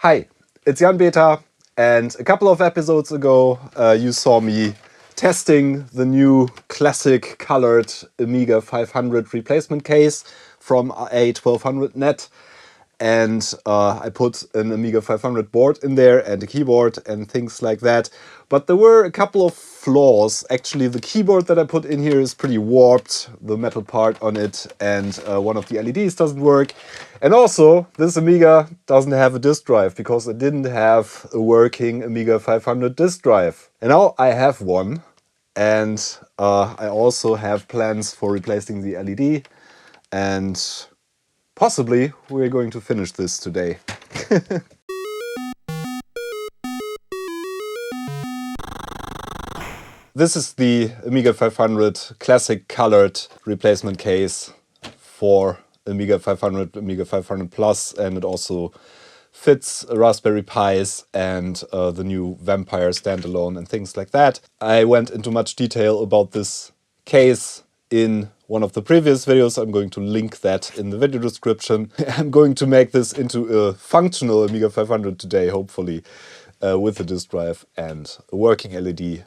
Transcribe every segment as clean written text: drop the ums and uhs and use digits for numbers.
Hi, it's Jan Beta, and a couple of episodes ago you saw me testing the new classic colored Amiga 500 replacement case from a 1200 net. And I put an Amiga 500 board in there and a keyboard and things like that. But there were a couple of flaws. Actually, the keyboard that I put in here is pretty warped, the metal part on it, and one of the LEDs doesn't work. And also, this Amiga doesn't have a disk drive because I didn't have a working Amiga 500 disk drive. And now I have one, and I also have plans for replacing the LED, and possibly we're going to finish this today. This is the Amiga 500 classic colored replacement case for Amiga 500, Amiga 500 Plus, and it also fits Raspberry Pis and the new Vampire standalone and things like that. I went into much detail about this case in one of the previous videos. I'm going to link that in the video description. I'm going to make this into a functional Amiga 500 today, hopefully, with a disk drive and a working LED.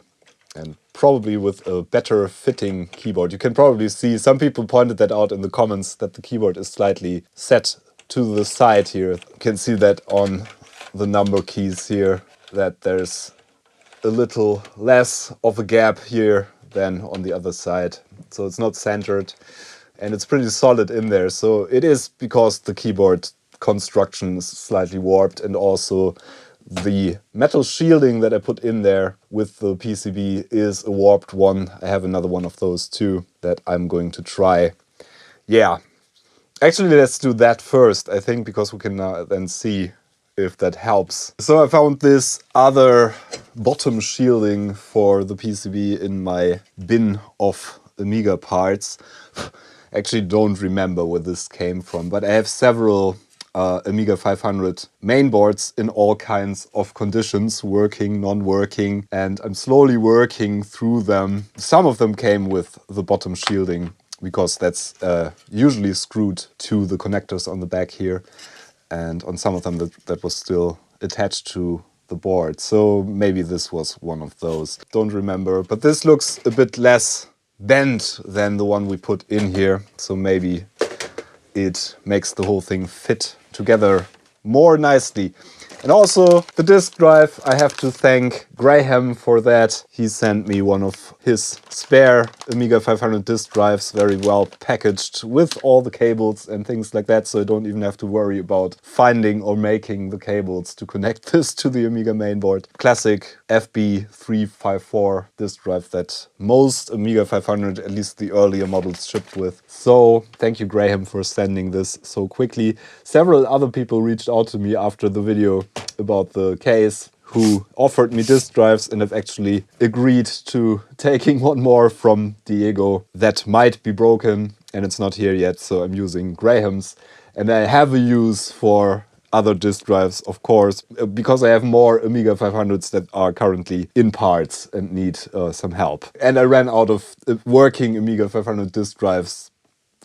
And probably with a better fitting keyboard. You can probably see, some people pointed that out in the comments, that the keyboard is slightly set to the side here. You can see that on the number keys here, that there's a little less of a gap here than on the other side. So it's not centered and it's pretty solid in there. So it is because the keyboard construction is slightly warped, and also the metal shielding that I put in there with the PCB is a warped one. I have another one of those too that I'm going to try. Yeah, actually let's do that first, I think, because we can then see if that helps. So I found this other bottom shielding for the PCB in my bin of Amiga parts. Actually don't remember where this came from, but I have several Amiga 500 mainboards in all kinds of conditions, working, non-working, and I'm slowly working through them. Some of them came with the bottom shielding because that's usually screwed to the connectors on the back here, and on some of them that was still attached to the board. So maybe this was one of those. Don't remember, but this looks a bit less bent than the one we put in here, so maybe it makes the whole thing fit together more nicely. And also the disk drive, I have to thank Graham for that. He sent me one of his spare Amiga 500 disk drives, very well packaged with all the cables and things like that, so I don't even have to worry about finding or making the cables to connect this to the Amiga mainboard. Classic FB354 disk drive that most Amiga 500, at least the earlier models, shipped with. So thank you, Graham, for sending this so quickly. Several other people reached out to me after the video about the case who offered me disk drives, and have actually agreed to taking one more from Diego that might be broken and it's not here yet, so I'm using Graham's. And I have a use for other disk drives, of course, because I have more Amiga 500s that are currently in parts and need some help. And I ran out of working Amiga 500 disk drives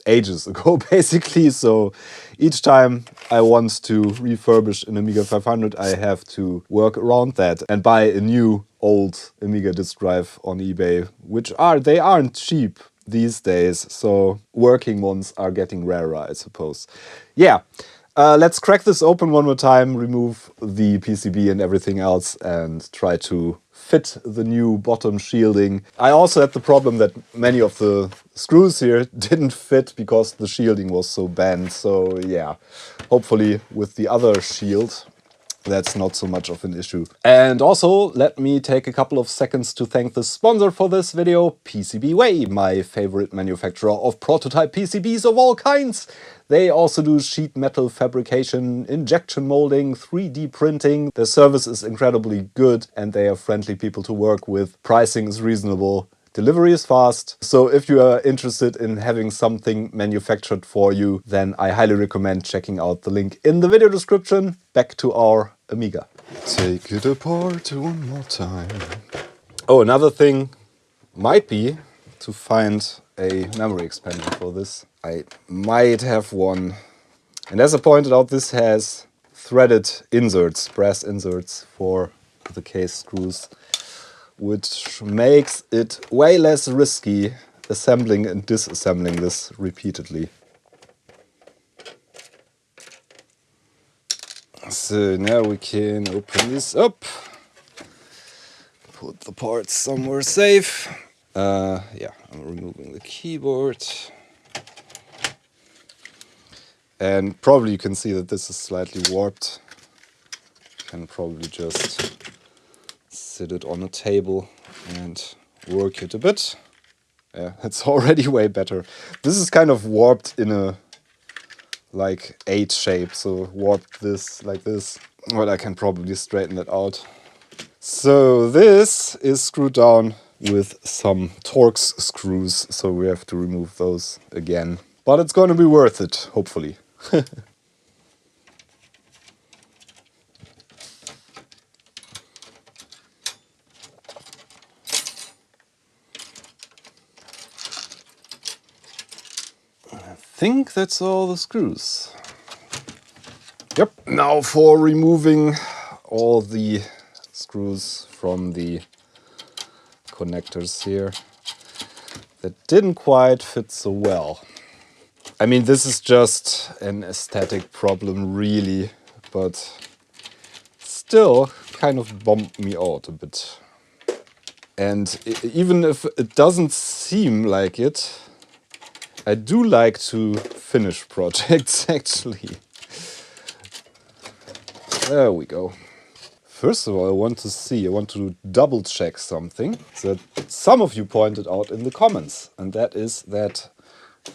ages ago, basically, so each time I want to refurbish an Amiga 500, I have to work around that and buy a new old Amiga disk drive on eBay, they aren't cheap these days, so working ones are getting rarer, I suppose. Yeah, let's crack this open one more time, remove the PCB and everything else, and try to fit the new bottom shielding. I also had the problem that many of the screws here didn't fit because the shielding was so bent. So yeah, hopefully with the other shield, that's not so much of an issue. And also, let me take a couple of seconds to thank the sponsor for this video, PCBWay, my favorite manufacturer of prototype PCBs of all kinds. They also do sheet metal fabrication, injection molding, 3D printing. Their service is incredibly good and they are friendly people to work with. Pricing is reasonable. Delivery is fast, so if you are interested in having something manufactured for you, then I highly recommend checking out the link in the video description. Back to our Amiga. Take it apart one more time. Oh, another thing might be to find a memory expander for this. I might have one. And as I pointed out, this has threaded inserts, brass inserts for the case screws, which makes it way less risky assembling and disassembling this repeatedly. So now we can open this up, put the parts somewhere safe. Yeah, I'm removing the keyboard. And probably you can see that this is slightly warped. Can probably just sit it on a table and work it a bit. Yeah, it's already way better. This is kind of warped in a like 8 shape, so warped this like this. But I can probably straighten that out. So this is screwed down with some Torx screws, so we have to remove those again. But it's going to be worth it, hopefully. I think that's all the screws. Yep. Now for removing all the screws from the connectors here that didn't quite fit so well. I mean, this is just an aesthetic problem, really, but still kind of bummed me out a bit. And even if it doesn't seem like it, I do like to finish projects, actually. There we go. First of all, I want to double check something that some of you pointed out in the comments, and that is that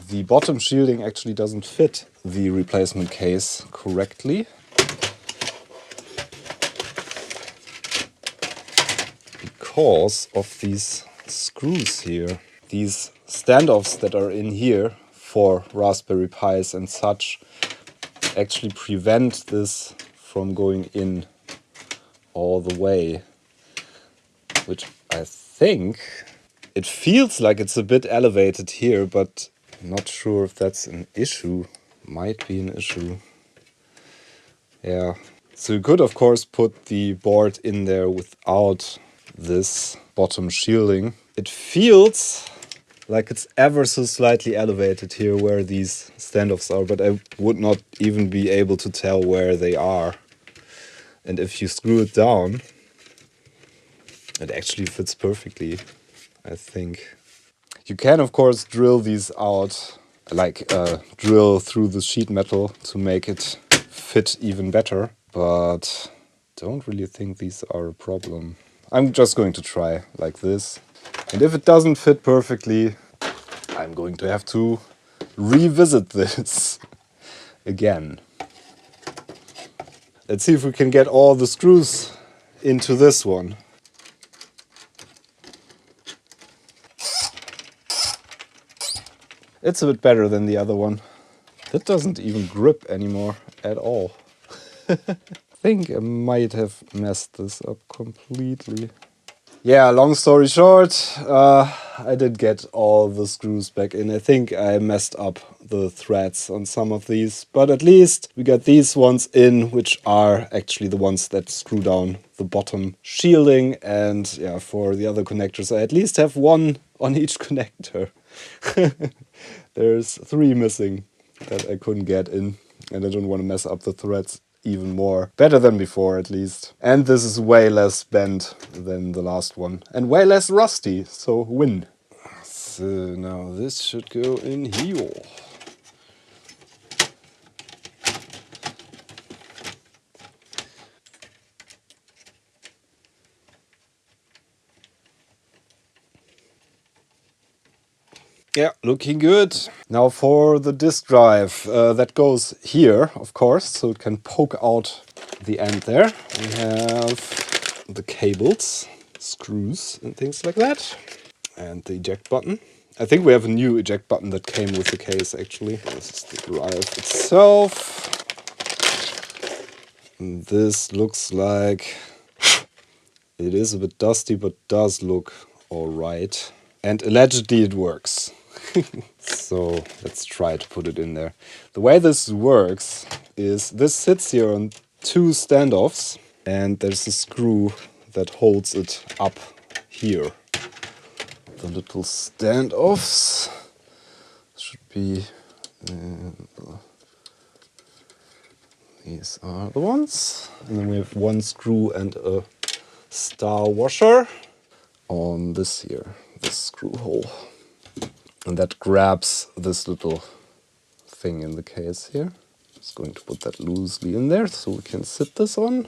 the bottom shielding actually doesn't fit the replacement case correctly. Because of these screws here. These standoffs that are in here for Raspberry Pis and such actually prevent this from going in all the way. Which I think, it feels like it's a bit elevated here, but I'm not sure if that's an issue. Might be an issue. Yeah. So you could of course put the board in there without this bottom shielding. It feels like it's ever so slightly elevated here where these standoffs are, but I would not even be able to tell where they are. And if you screw it down, it actually fits perfectly, I think. You can of course drill these out, like drill through the sheet metal to make it fit even better, but don't really think these are a problem. I'm just going to try like this. And if it doesn't fit perfectly, I'm going to have to revisit this again. Let's see if we can get all the screws into this one. It's a bit better than the other one. That doesn't even grip anymore at all. I think I might have messed this up completely. Yeah, long story short, I did get all the screws back in. I think I messed up the threads on some of these, but at least we got these ones in, which are actually the ones that screw down the bottom shielding. And yeah, for the other connectors, I at least have one on each connector. There's 3 missing that I couldn't get in, and I don't want to mess up the threads even more. Better than before, at least. And this is way less bent than the last one. And way less rusty, so win. So now this should go in here. Yeah, looking good. Now for the disk drive, that goes here, of course, so it can poke out the end there. We have the cables, screws and things like that. And the eject button. I think we have a new eject button that came with the case, actually. This is the drive itself. And this looks like it is a bit dusty, but does look alright. And allegedly it works. So let's try to put it in there. The way this works is this sits here on two standoffs, and there's a screw that holds it up here. The little standoffs should be, these are the ones. And then we have one screw and a star washer on this here, this screw hole. And that grabs this little thing in the case here. Just going to put that loosely in there so we can sit this on.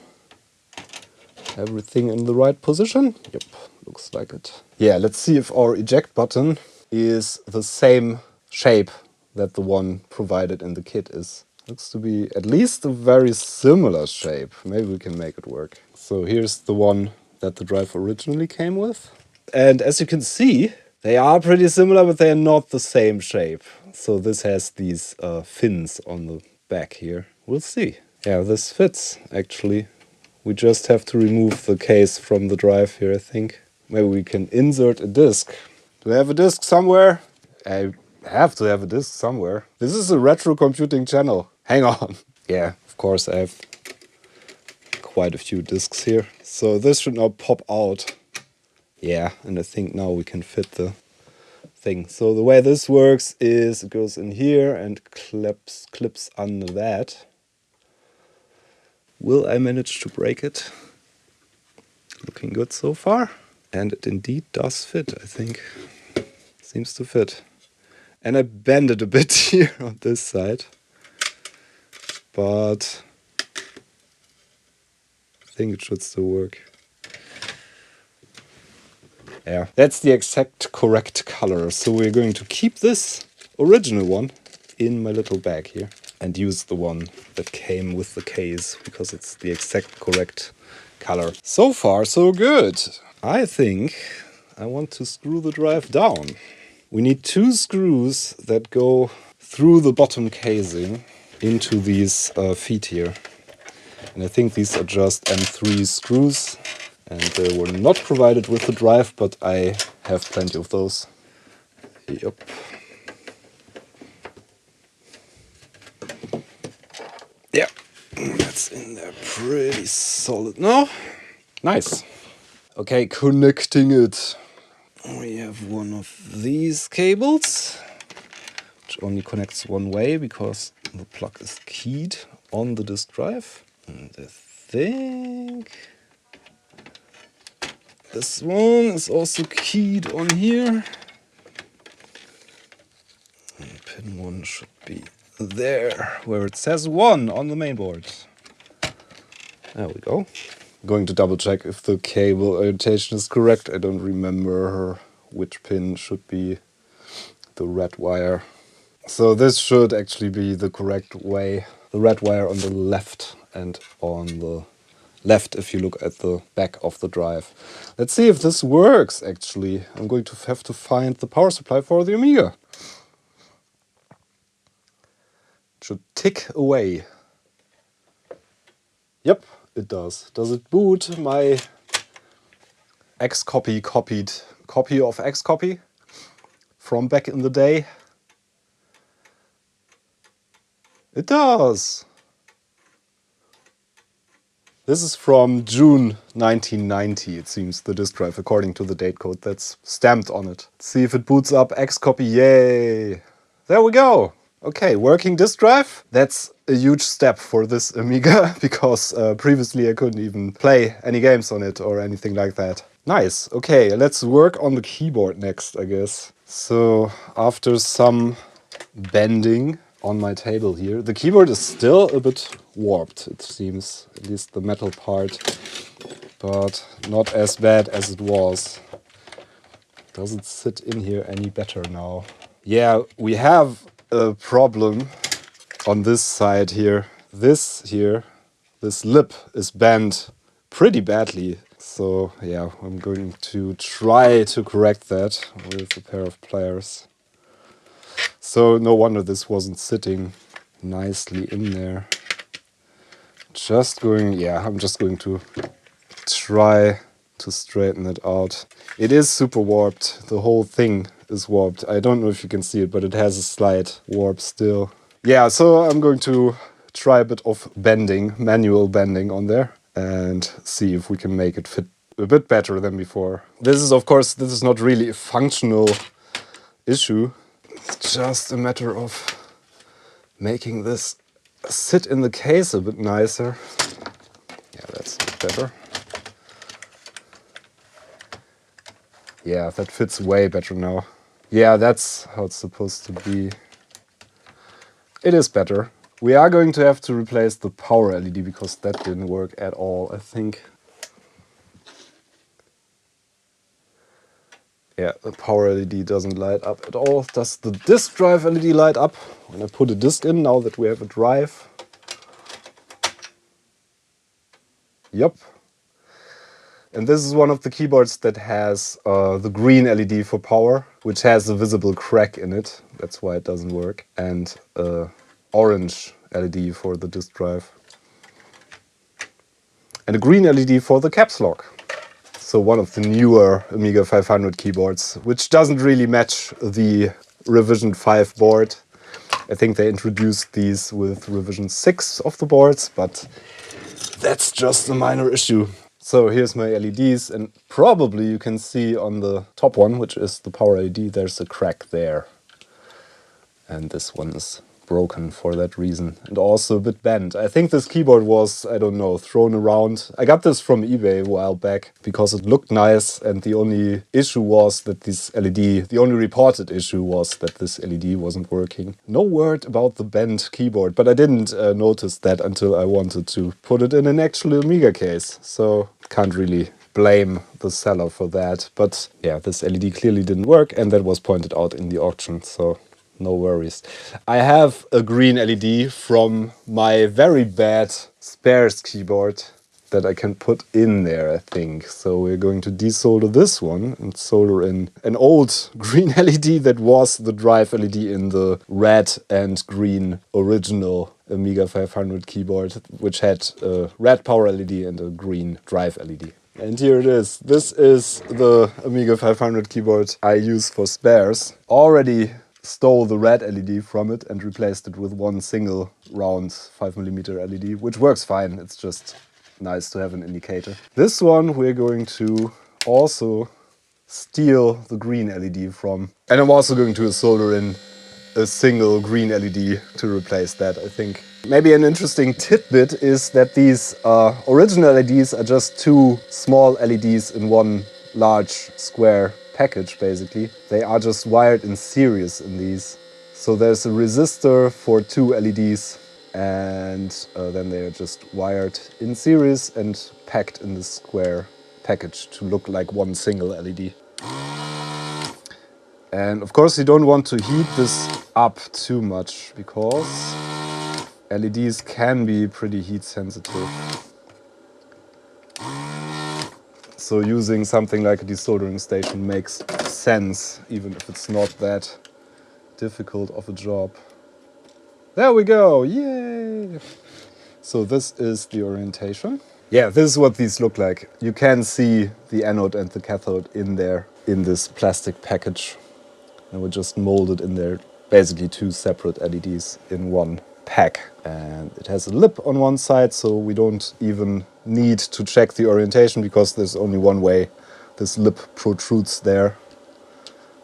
Everything in the right position. Yep, looks like it. Yeah, let's see if our eject button is the same shape that the one provided in the kit is. Looks to be at least a very similar shape. Maybe we can make it work. So here's the one that the drive originally came with. And as you can see, they are pretty similar, but they are not the same shape. So this has these fins on the back here. We'll see. Yeah, this fits actually. We just have to remove the case from the drive here, I think. Maybe we can insert a disk. Do I have a disk somewhere? I have to have a disk somewhere. This is a retro computing channel. Hang on. Yeah, of course I have quite a few disks here. So this should now pop out. Yeah, and I think now we can fit the thing. So the way this works is it goes in here and clips under that. Will I manage to break it? Looking good so far. And it indeed does fit, I think. Seems to fit. And I bend it a bit here on this side. But I think it should still work. Yeah, that's the exact correct color. So we're going to keep this original one in my little bag here. And use the one that came with the case, because it's the exact correct color. So far, so good. I think I want to screw the drive down. We need two screws that go through the bottom casing into these feet here. And I think these are just M3 screws. And they were not provided with the drive, but I have plenty of those. Yep. Yeah, that's in there pretty solid now. Nice. Okay, connecting it. We have one of these cables, which only connects one way because the plug is keyed on the disk drive. And I think this one is also keyed on here. And pin 1 should be there, where it says 1 on the main board. There we go. I'm going to double check if the cable orientation is correct. I don't remember which pin should be the red wire. So this should actually be the correct way. The red wire on the left and on the left if you look at the back of the drive. Let's see if this works actually. I'm going to have to find the power supply for the Amiga. Should tick away. Yep, it does. Does it boot my Xcopy copy of Xcopy from back in the day? It does. This is from June 1990, it seems, the disk drive, according to the date code that's stamped on it. Let's see if it boots up Xcopy. Yay! There we go. Okay, working disk drive. That's a huge step for this Amiga, because previously I couldn't even play any games on it or anything like that. Nice. Okay, let's work on the keyboard next, I guess. So after some bending on my table here, the keyboard is still a bit warped, it seems, at least the metal part, but not as bad as it was. Does it sit in here any better now? Yeah, we have a problem on this side here. This lip is bent pretty badly. So yeah, I'm going to try to correct that with a pair of pliers. So no wonder this wasn't sitting nicely in there. I'm just going to try to straighten it out. It is super warped. The whole thing is warped. I don't know if you can see it, but it has a slight warp still. Yeah, so I'm going to try a bit of bending, manual bending on there, and see if we can make it fit a bit better than before. This is, of course, this is not really a functional issue. It's just a matter of making this sit in the case a bit nicer. Yeah, that's better. Yeah, that fits way better now. Yeah, that's how it's supposed to be. It is better. We are going to have to replace the power LED because that didn't work at all, I think. Yeah, the power LED doesn't light up at all. Does the disk drive LED light up when I put a disk in, now that we have a drive? Yep. And this is one of the keyboards that has the green LED for power, which has a visible crack in it. That's why it doesn't work. And orange LED for the disk drive. And a green LED for the caps lock. So one of the newer Amiga 500 keyboards, which doesn't really match the revision 5 board. I think they introduced these with revision 6 of the boards, but that's just a minor issue. So here's my LEDs, and probably you can see on the top one, which is the power LED, there's a crack there. And this one is broken for that reason, and also a bit bent. I think this keyboard was, I don't know, thrown around. I got this from eBay a while back because it looked nice, and the only issue was that this LED, the only reported issue was that this LED wasn't working. No word about the bent keyboard, but I didn't notice that until I wanted to put it in an actual Amiga case, so can't really blame the seller for that. But yeah, this LED clearly didn't work, and that was pointed out in the auction, so no worries. I have a green LED from my very bad spares keyboard that I can put in there, I think. So we're going to desolder this one and solder in an old green LED that was the drive LED in the red and green original Amiga 500 keyboard, which had a red power LED and a green drive LED. And here it is. This is the Amiga 500 keyboard I use for spares. Already stole the red LED from it and replaced it with one single round 5mm LED, which works fine. It's just nice to have an indicator. This one we're going to also steal the green LED from. And I'm also going to solder in a single green LED to replace that, I think. Maybe an interesting tidbit is that these original LEDs are just two small LEDs in one large square package, basically. They are just wired in series in these. So there's a resistor for two LEDs, and then they are just wired in series and packed in this square package to look like one single LED. And of course you don't want to heat this up too much because LEDs can be pretty heat sensitive. So using something like a desoldering station makes sense, even if it's not that difficult of a job. There we go, yay! So this is the orientation. Yeah, this is what these look like. You can see the anode and the cathode in there, in this plastic package. And we just molded in there basically two separate LEDs in one pack. And it has a lip on one side, so we don't even need to check the orientation because there's only one way this lip protrudes there.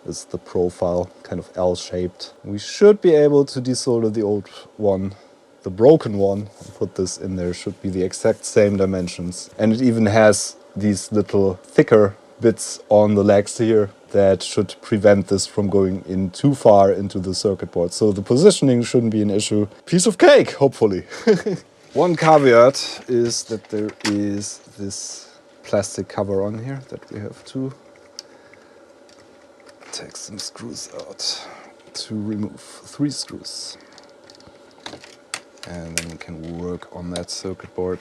It's the profile, kind of L-shaped. We should be able to desolder the old one, the broken one, and put this in there. Should be the exact same dimensions. And it even has these little thicker bits on the legs here that should prevent this from going in too far into the circuit board. So the positioning shouldn't be an issue. Piece of cake, hopefully. One caveat is that there is this plastic cover on here that we have to take some screws out to remove 3 screws. And then we can work on that circuit board.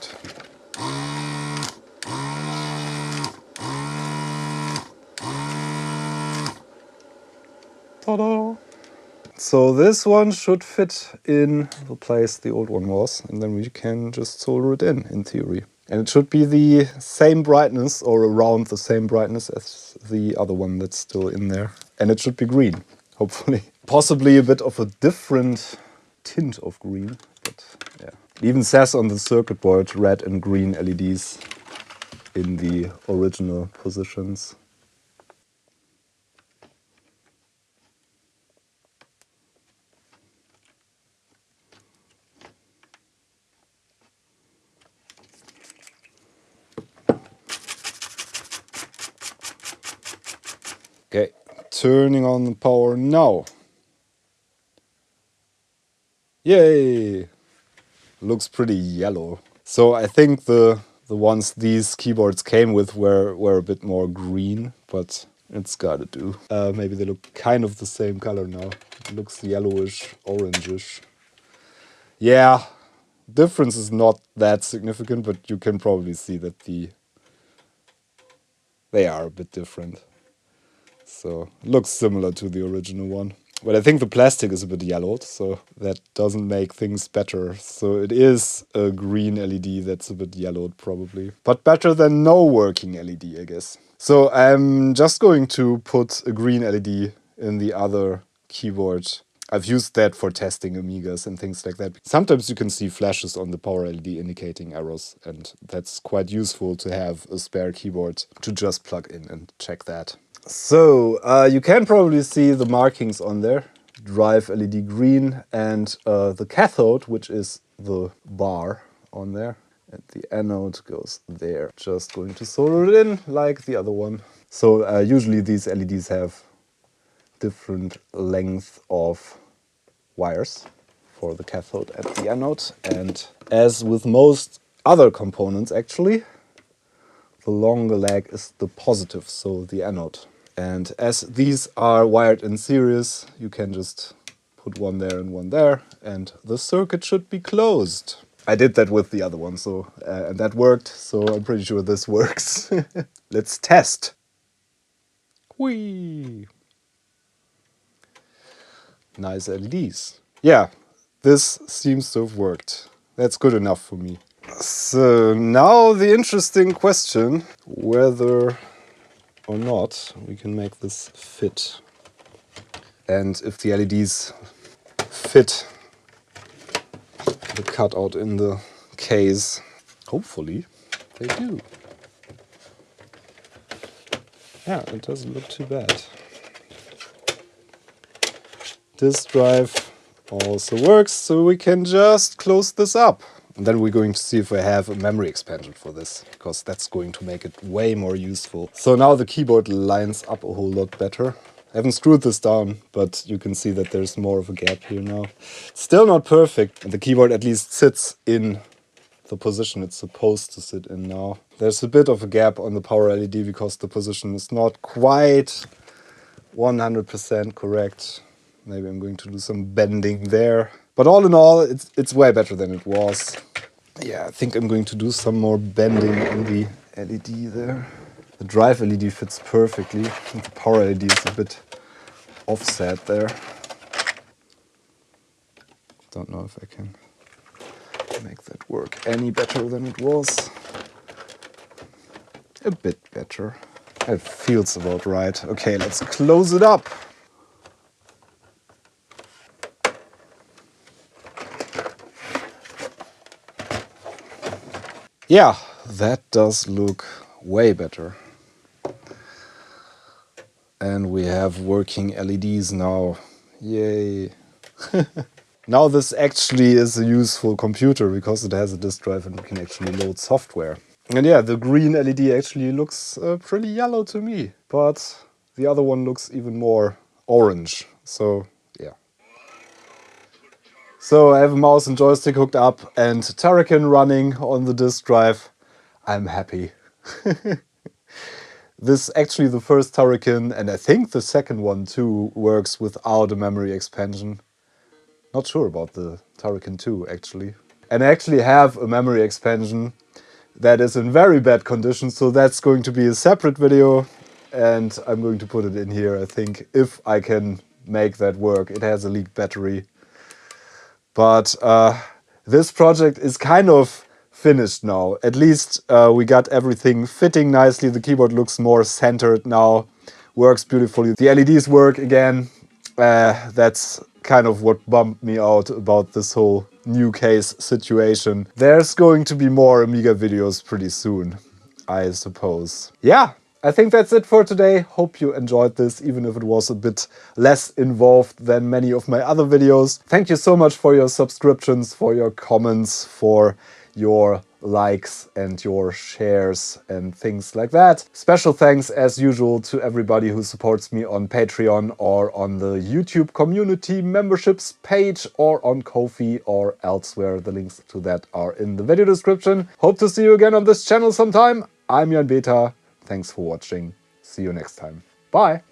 Ta-da! So this one should fit in the place the old one was, and then we can just solder it in theory. And it should be the same brightness, or around the same brightness as the other one that's still in there. And it should be green, hopefully. Possibly a bit of a different tint of green, but yeah. It even says on the circuit board red and green LEDs in the original positions. Okay, turning on the power now. Yay! Looks pretty yellow. So I think the ones these keyboards came with were a bit more green, but it's gotta do. Maybe they look kind of the same color now. It looks yellowish, orangish. Yeah, difference is not that significant, but you can probably see that they are a bit different. So it looks similar to the original one. But I think the plastic is a bit yellowed, so that doesn't make things better. So it is a green LED that's a bit yellowed probably. But better than no working LED, I guess. So I'm just going to put a green LED in the other keyboard. I've used that for testing Amigas and things like that. Sometimes you can see flashes on the power LED indicating errors, and that's quite useful to have a spare keyboard to just plug in and check that. So you can probably see the markings on there. Drive LED green and the cathode, which is the bar on there. And the anode goes there. Just going to solder it in like the other one. So usually these LEDs have different length of wires for the cathode and the anode. And as with most other components actually, the longer leg is the positive, so the anode. And as these are wired in series, you can just put one there and one there, and the circuit should be closed. I did that with the other one, so and that worked, so I'm pretty sure this works. Let's test. Whee! Nice LEDs. Yeah, this seems to have worked. That's good enough for me. So now the interesting question, whether or not we can make this fit. And if the LEDs fit the cutout in the case. Hopefully they do. Yeah, it doesn't look too bad. Disk drive also works, so we can just close this up. And then we're going to see if we have a memory expansion for this, because that's going to make it way more useful. So now the keyboard lines up a whole lot better. I haven't screwed this down, but you can see that there's more of a gap here now. Still not perfect, and the keyboard at least sits in the position it's supposed to sit in now. There's a bit of a gap on the power LED because the position is not quite 100% correct. Maybe I'm going to do some bending there. But all in all, it's way better than it was. Yeah, I think I'm going to do some more bending on the LED there. The drive LED fits perfectly, and the power LED is a bit offset there. Don't know if I can make that work any better than it was. A bit better. It feels about right. Okay, let's close it up. Yeah, that does look way better. And we have working LEDs now. Yay. Now this actually is a useful computer because it has a disk drive and we can actually load software. And yeah, the green LED actually looks pretty yellow to me, but the other one looks even more orange. So yeah. So I have a mouse and joystick hooked up and Turrican running on the disk drive. I'm happy. This actually the first Turrican, and I think the second one too, works without a memory expansion. Not sure about the Turrican 2 actually. And I actually have a memory expansion that is in very bad condition, so that's going to be a separate video and I'm going to put it in here, I think, if I can make that work. It has a leaked battery. But this project is kind of finished now. At least we got everything fitting nicely. The keyboard looks more centered now, works beautifully. The LEDs work again. That's kind of what bummed me out about this whole new case situation. There's going to be more Amiga videos pretty soon, I suppose. Yeah, I think that's it for today. Hope you enjoyed this, even if it was a bit less involved than many of my other videos. Thank you so much for your subscriptions, for your comments, for your likes and your shares and things like that. Special thanks as usual to everybody who supports me on Patreon or on the YouTube community memberships page or on Ko-fi or elsewhere. The links to that are in the video description. Hope to see you again on this channel sometime. I'm Jan Beta. Thanks for watching. See you next time. Bye!